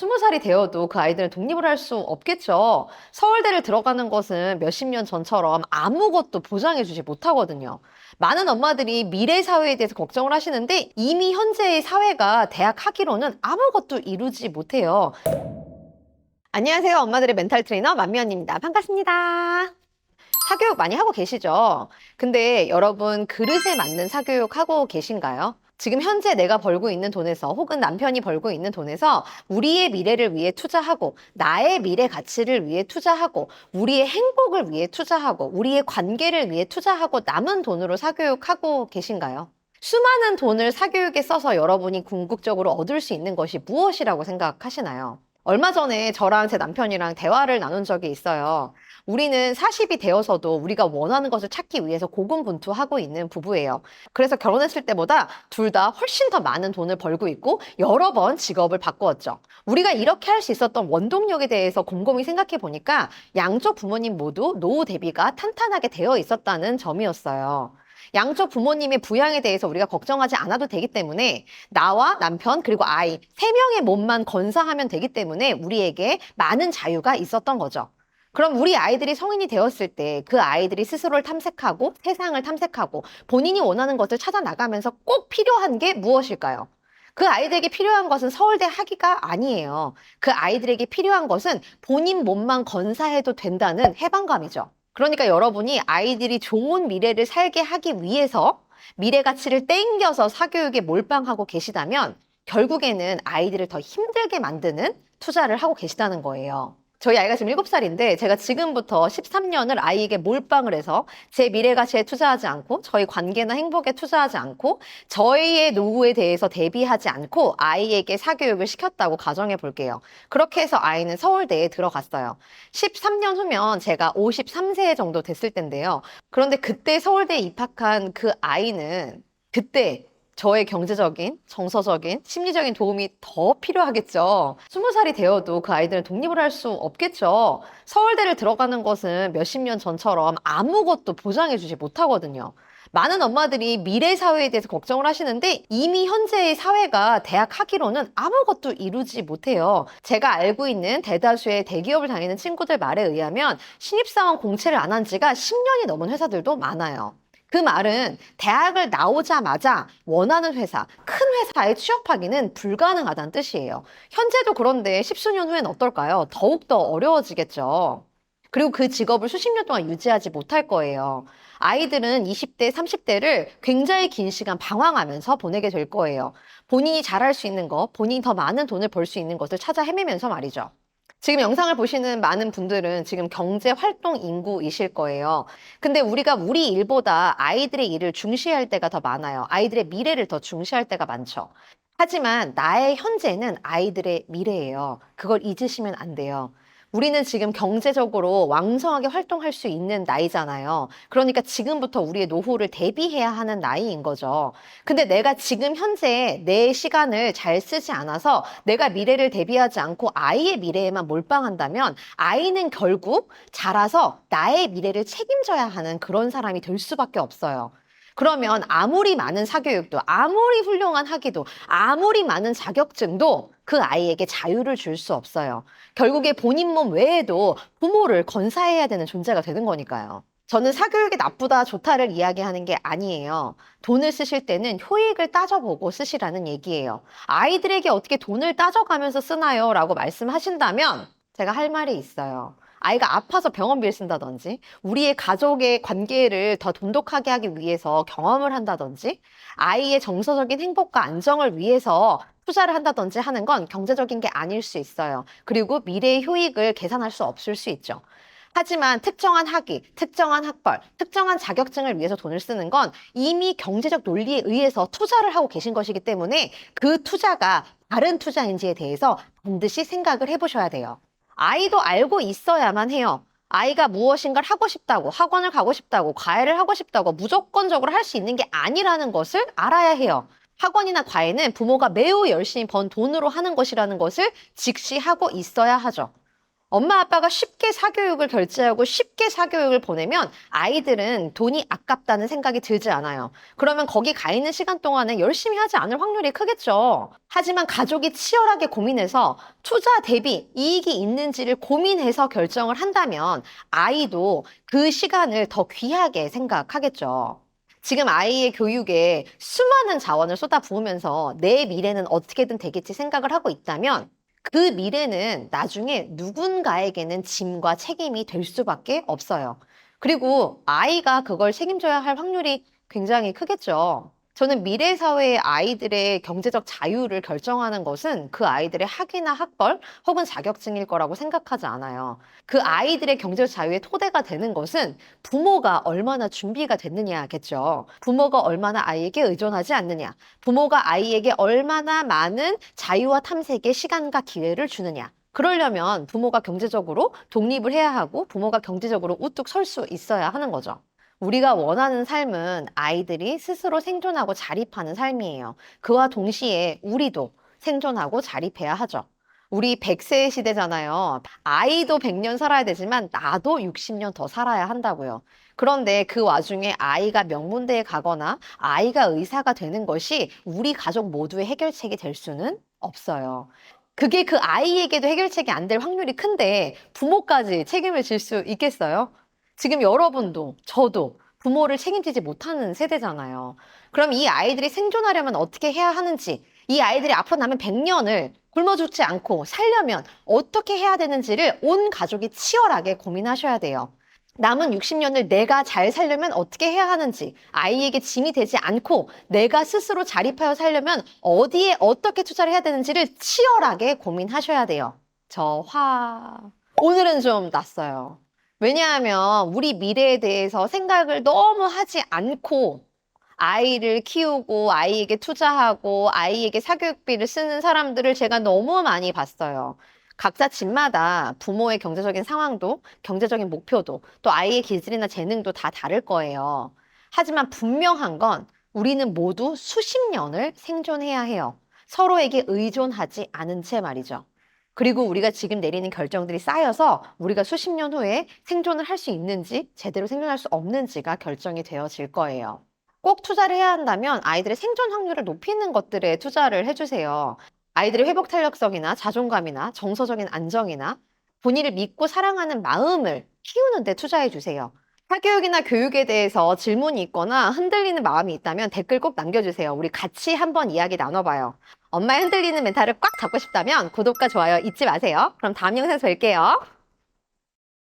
20살이 되어도 그 아이들은 독립을 할 수 없겠죠. 서울대를 들어가는 것은 몇십 년 전처럼 아무것도 보장해주지 못하거든요. 많은 엄마들이 미래 사회에 대해서 걱정을 하시는데 이미 현재의 사회가 대학 학위로는 아무것도 이루지 못해요. 안녕하세요. 엄마들의 멘탈 트레이너 만미언입니다. 반갑습니다. 사교육 많이 하고 계시죠? 근데 여러분 그릇에 맞는 사교육 하고 계신가요? 지금 현재 내가 벌고 있는 돈에서 혹은 남편이 벌고 있는 돈에서 우리의 미래를 위해 투자하고 나의 미래 가치를 위해 투자하고 우리의 행복을 위해 투자하고 우리의 관계를 위해 투자하고 남은 돈으로 사교육하고 계신가요? 수많은 돈을 사교육에 써서 여러분이 궁극적으로 얻을 수 있는 것이 무엇이라고 생각하시나요? 얼마 전에 저랑 제 남편이랑 대화를 나눈 적이 있어요. 우리는 40이 되어서도 우리가 원하는 것을 찾기 위해서 고군분투하고 있는 부부예요. 그래서 결혼했을 때보다 둘 다 훨씬 더 많은 돈을 벌고 있고 여러 번 직업을 바꾸었죠. 우리가 이렇게 할 수 있었던 원동력에 대해서 곰곰이 생각해 보니까 양쪽 부모님 모두 노후 대비가 탄탄하게 되어 있었다는 점이었어요. 양쪽 부모님의 부양에 대해서 우리가 걱정하지 않아도 되기 때문에 나와 남편 그리고 아이 세 명의 몸만 건사하면 되기 때문에 우리에게 많은 자유가 있었던 거죠. 그럼 우리 아이들이 성인이 되었을 때 그 아이들이 스스로를 탐색하고 세상을 탐색하고 본인이 원하는 것을 찾아 나가면서 꼭 필요한 게 무엇일까요? 그 아이들에게 필요한 것은 서울대 학위가 아니에요. 그 아이들에게 필요한 것은 본인 몸만 건사해도 된다는 해방감이죠. 그러니까 여러분이 아이들이 좋은 미래를 살게 하기 위해서 미래 가치를 땡겨서 사교육에 몰빵하고 계시다면 결국에는 아이들을 더 힘들게 만드는 투자를 하고 계시다는 거예요. 저희 아이가 지금 7살인데 제가 지금부터 13년을 아이에게 몰빵을 해서 제 미래 가치에 투자하지 않고 저희 관계나 행복에 투자하지 않고 저희의 노후에 대해서 대비하지 않고 아이에게 사교육을 시켰다고 가정해 볼게요. 그렇게 해서 아이는 서울대에 들어갔어요. 13년 후면 제가 53세 정도 됐을 텐데요. 그런데 그때 서울대에 입학한 그 아이는 그때 저의 경제적인, 정서적인, 심리적인 도움이 더 필요하겠죠. 20살이 되어도 그 아이들은 독립을 할 수 없겠죠. 서울대를 들어가는 것은 몇십 년 전처럼 아무것도 보장해주지 못하거든요. 많은 엄마들이 미래 사회에 대해서 걱정을 하시는데 이미 현재의 사회가 대학 학위로는 아무것도 이루지 못해요. 제가 알고 있는 대다수의 대기업을 다니는 친구들 말에 의하면 신입사원 공채를 안 한 지가 10년이 넘은 회사들도 많아요. 그 말은 대학을 나오자마자 원하는 회사, 큰 회사에 취업하기는 불가능하다는 뜻이에요. 현재도 그런데 십수년 후엔 어떨까요? 더욱더 어려워지겠죠. 그리고 그 직업을 수십 년 동안 유지하지 못할 거예요. 아이들은 20대, 30대를 굉장히 긴 시간 방황하면서 보내게 될 거예요. 본인이 잘할 수 있는 것, 본인이 더 많은 돈을 벌 수 있는 것을 찾아 헤매면서 말이죠. 지금 영상을 보시는 많은 분들은 지금 경제 활동 인구이실 거예요. 근데 우리가 우리 일보다 아이들의 일을 중시할 때가 더 많아요. 아이들의 미래를 더 중시할 때가 많죠. 하지만 나의 현재는 아이들의 미래예요. 그걸 잊으시면 안 돼요. 우리는 지금 경제적으로 왕성하게 활동할 수 있는 나이잖아요. 그러니까 지금부터 우리의 노후를 대비해야 하는 나이인 거죠. 근데 내가 지금 현재 내 시간을 잘 쓰지 않아서 내가 미래를 대비하지 않고 아이의 미래에만 몰빵한다면 아이는 결국 자라서 나의 미래를 책임져야 하는 그런 사람이 될 수밖에 없어요. 그러면 아무리 많은 사교육도, 아무리 훌륭한 학위도, 아무리 많은 자격증도 그 아이에게 자유를 줄 수 없어요. 결국에 본인 몸 외에도 부모를 건사해야 되는 존재가 되는 거니까요. 저는 사교육이 나쁘다, 좋다를 이야기하는 게 아니에요. 돈을 쓰실 때는 효익을 따져보고 쓰시라는 얘기예요. 아이들에게 어떻게 돈을 따져가면서 쓰나요? 라고 말씀하신다면 제가 할 말이 있어요. 아이가 아파서 병원비를 쓴다든지 우리의 가족의 관계를 더 돈독하게 하기 위해서 경험을 한다든지 아이의 정서적인 행복과 안정을 위해서 투자를 한다든지 하는 건 경제적인 게 아닐 수 있어요. 그리고 미래의 효익을 계산할 수 없을 수 있죠. 하지만 특정한 학위, 특정한 학벌, 특정한 자격증을 위해서 돈을 쓰는 건 이미 경제적 논리에 의해서 투자를 하고 계신 것이기 때문에 그 투자가 다른 투자인지에 대해서 반드시 생각을 해보셔야 돼요. 아이도 알고 있어야만 해요. 아이가 무엇인가를 하고 싶다고, 학원을 가고 싶다고, 과외를 하고 싶다고 무조건적으로 할 수 있는 게 아니라는 것을 알아야 해요. 학원이나 과외는 부모가 매우 열심히 번 돈으로 하는 것이라는 것을 직시하고 있어야 하죠. 엄마 아빠가 쉽게 사교육을 결제하고 쉽게 사교육을 보내면 아이들은 돈이 아깝다는 생각이 들지 않아요. 그러면 거기 가 있는 시간 동안에 열심히 하지 않을 확률이 크겠죠. 하지만 가족이 치열하게 고민해서 투자 대비 이익이 있는지를 고민해서 결정을 한다면 아이도 그 시간을 더 귀하게 생각하겠죠. 지금 아이의 교육에 수많은 자원을 쏟아부으면서 내 미래는 어떻게든 되겠지 생각을 하고 있다면 그 미래는 나중에 누군가에게는 짐과 책임이 될 수밖에 없어요. 그리고 아이가 그걸 책임져야 할 확률이 굉장히 크겠죠. 저는 미래 사회의 아이들의 경제적 자유를 결정하는 것은 그 아이들의 학위나 학벌 혹은 자격증일 거라고 생각하지 않아요. 그 아이들의 경제적 자유의 토대가 되는 것은 부모가 얼마나 준비가 됐느냐겠죠. 부모가 얼마나 아이에게 의존하지 않느냐. 부모가 아이에게 얼마나 많은 자유와 탐색의 시간과 기회를 주느냐. 그러려면 부모가 경제적으로 독립을 해야 하고 부모가 경제적으로 우뚝 설 수 있어야 하는 거죠. 우리가 원하는 삶은 아이들이 스스로 생존하고 자립하는 삶이에요. 그와 동시에 우리도 생존하고 자립해야 하죠. 우리 100세 시대잖아요. 아이도 100년 살아야 되지만 나도 60년 더 살아야 한다고요. 그런데 그 와중에 아이가 명문대에 가거나 아이가 의사가 되는 것이 우리 가족 모두의 해결책이 될 수는 없어요. 그게 그 아이에게도 해결책이 안 될 확률이 큰데 부모까지 책임을 질 수 있겠어요? 지금 여러분도 저도 부모를 책임지지 못하는 세대잖아요. 그럼 이 아이들이 생존하려면 어떻게 해야 하는지, 이 아이들이 앞으로 남은 100년을 굶어 죽지 않고 살려면 어떻게 해야 되는지를 온 가족이 치열하게 고민하셔야 돼요. 남은 60년을 내가 잘 살려면 어떻게 해야 하는지, 아이에게 짐이 되지 않고 내가 스스로 자립하여 살려면 어디에 어떻게 투자를 해야 되는지를 치열하게 고민하셔야 돼요. 오늘은 좀 낯어요. 왜냐하면 우리 미래에 대해서 생각을 너무 하지 않고 아이를 키우고 아이에게 투자하고 아이에게 사교육비를 쓰는 사람들을 제가 너무 많이 봤어요. 각자 집마다 부모의 경제적인 상황도 경제적인 목표도 또 아이의 기질이나 재능도 다 다를 거예요. 하지만 분명한 건 우리는 모두 수십 년을 생존해야 해요. 서로에게 의존하지 않은 채 말이죠. 그리고 우리가 지금 내리는 결정들이 쌓여서 우리가 수십 년 후에 생존을 할 수 있는지 제대로 생존할 수 없는지가 결정이 되어질 거예요. 꼭 투자를 해야 한다면 아이들의 생존 확률을 높이는 것들에 투자를 해주세요. 아이들의 회복 탄력성이나 자존감이나 정서적인 안정이나 본인을 믿고 사랑하는 마음을 키우는 데 투자해 주세요. 사교육이나 교육에 대해서 질문이 있거나 흔들리는 마음이 있다면 댓글 꼭 남겨주세요. 우리 같이 한번 이야기 나눠봐요. 엄마의 흔들리는 멘탈을 꽉 잡고 싶다면 구독과 좋아요 잊지 마세요. 그럼 다음 영상에서 뵐게요.